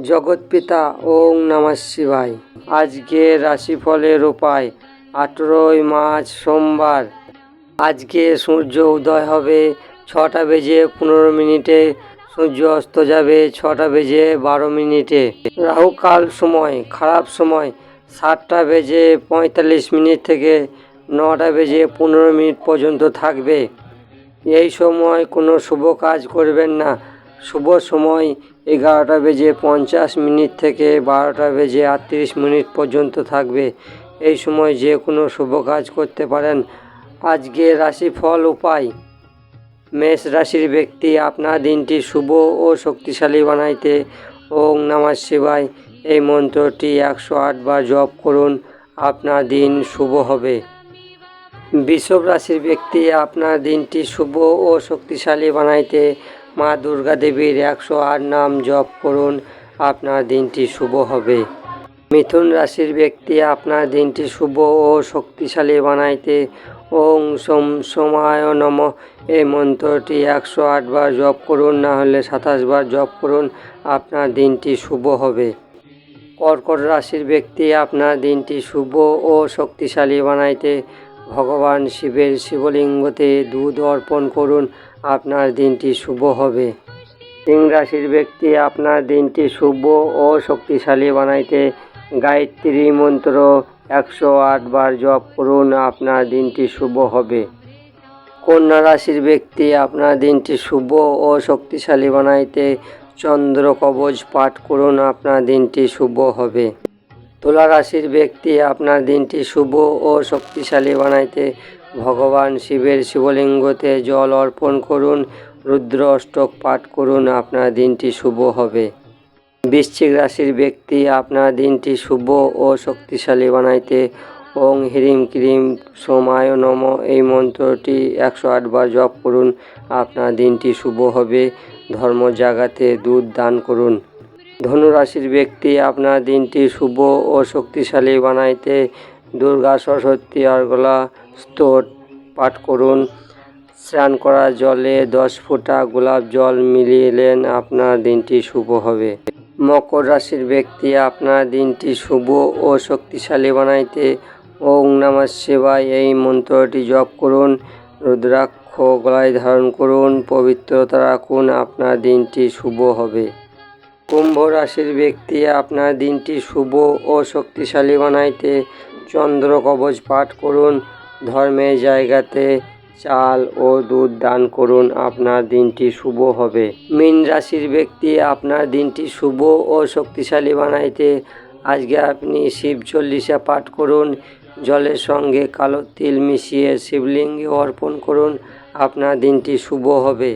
জগৎপিতা ওং নমঃ শিবায়। আজকে রাশিফলের উপায় 18ই মার্চ সোমবার। আজকে সূর্য উদয় হবে 6টা বেজে 15 মিনিটে, সূর্য অস্ত যাবে 6টা বেজে 12 মিনিটে। রাহুকাল সময়, খারাপ সময় 7টা বেজে 45 মিনিট থেকে 9টা বেজে 15 মিনিট পর্যন্ত থাকবে। এই সময় কোনো শুভ কাজ করবেন না। শুভ সময় 11টা বেজে 50 মিনিট থেকে 12টা বেজে 38 মিনিট পর্যন্ত থাকবে। এই সময় যে কোনো শুভ কাজ করতে পারেন। আজকে রাশিফল উপায়। মেষ রাশির ব্যক্তি আপনার দিনটি শুভ ও শক্তিশালী বানাইতে ওং নমঃ শিবায় এই মন্ত্রটি 108 বার জপ করুন, আপনার দিন শুভ হবে। বৃষভ রাশির ব্যক্তি আপনার দিনটি শুভ ও শক্তিশালী বানাইতে মা দুর্গা দেবীর 108 নাম জপ করুন, আপনার দিনটি শুভ হবে। মিথুন রাশির ব্যক্তি আপনার দিনটি শুভ ও শক্তিশালী বানাইতে ওং সোম সোমায় নমঃ এই মন্ত্রটি 108 বার জপ করুন, না হলে 27 বার জপ করুন, আপনার দিনটি শুভ হবে। কর্কট রাশির ব্যক্তি আপনার দিনটি শুভ ও শক্তিশালী বানাইতে ভগবান শিবের শিবলিঙ্গতে দুধ অর্পণ করুন, আপনার দিনটি শুভ হবে। সিংহ রাশির ব্যক্তি আপনার দিনটি শুভ ও শক্তিশালী বানাইতে গায়ত্রী মন্ত্র 108 বার জপ করুন, আপনার দিনটি শুভ হবে। কন্যা রাশির ব্যক্তি আপনার দিনটি শুভ ও শক্তিশালী বানাইতে চন্দ্র কবচ পাঠ করুন, আপনার দিনটি শুভ হবে। তুলা রাশির ব্যক্তি আপনার দিনটি শুভ ও শক্তিশালী বানাইতে ভগবান শিবের শিবলিঙ্গতে জল অর্পণ করুন, রুদ্র অষ্টক পাঠ করুন, আপনার দিনটি শুভ হবে। বৃশ্চিক রাশির ব্যক্তি আপনার দিনটি শুভ ও শক্তিশালী বানাইতে ওং হ্রিম ক্রিম সোমায় নমঃ এই মন্ত্রটি 108 বার জপ করুন, আপনার দিনটি শুভ হবে। ধর্ম জাগাতে দুধ দান করুন। ধনু রাশির ব্যক্তি আপনার দিনটি শুভ ও শক্তিশালী বানাইতে দুর্গা সরস্বতী অর্গলা স্তোত্র পাঠ করুন। স্নান করা জলে 10 ফোঁটা গোলাপ জল মিলিয়েলেন, আপনার দিনটি শুভ হবে। মকর রাশির ব্যক্তি আপনার দিনটি শুভ ও শক্তিশালী বানাইতে ওং নমঃ শিবায় এই মন্ত্রটি জপ করুন, রুদ্রাক্ষ গলায় ধারণ করুন, পবিত্রতা রাখুন, আপনার দিনটি শুভ হবে। কুম্ভ রাশির ব্যক্তি আপনার দিনটি শুভ ও শক্তিশালী বানাইতে চন্দ্র কবচ পাঠ করুন, ধর্মের জায়গাতে চাল ও দুধ দান করুন, আপনার দিনটি শুভ হবে। মীন রাশির ব্যক্তি আপনার দিনটি শুভ ও শক্তিশালী বানাইতে আজকে আপনি শিব চল্লিশা পাঠ করুন, জলের সঙ্গে কালো তিল মিশিয়ে শিবলিঙ্গে অর্পণ করুন, আপনার দিনটি শুভ হবে।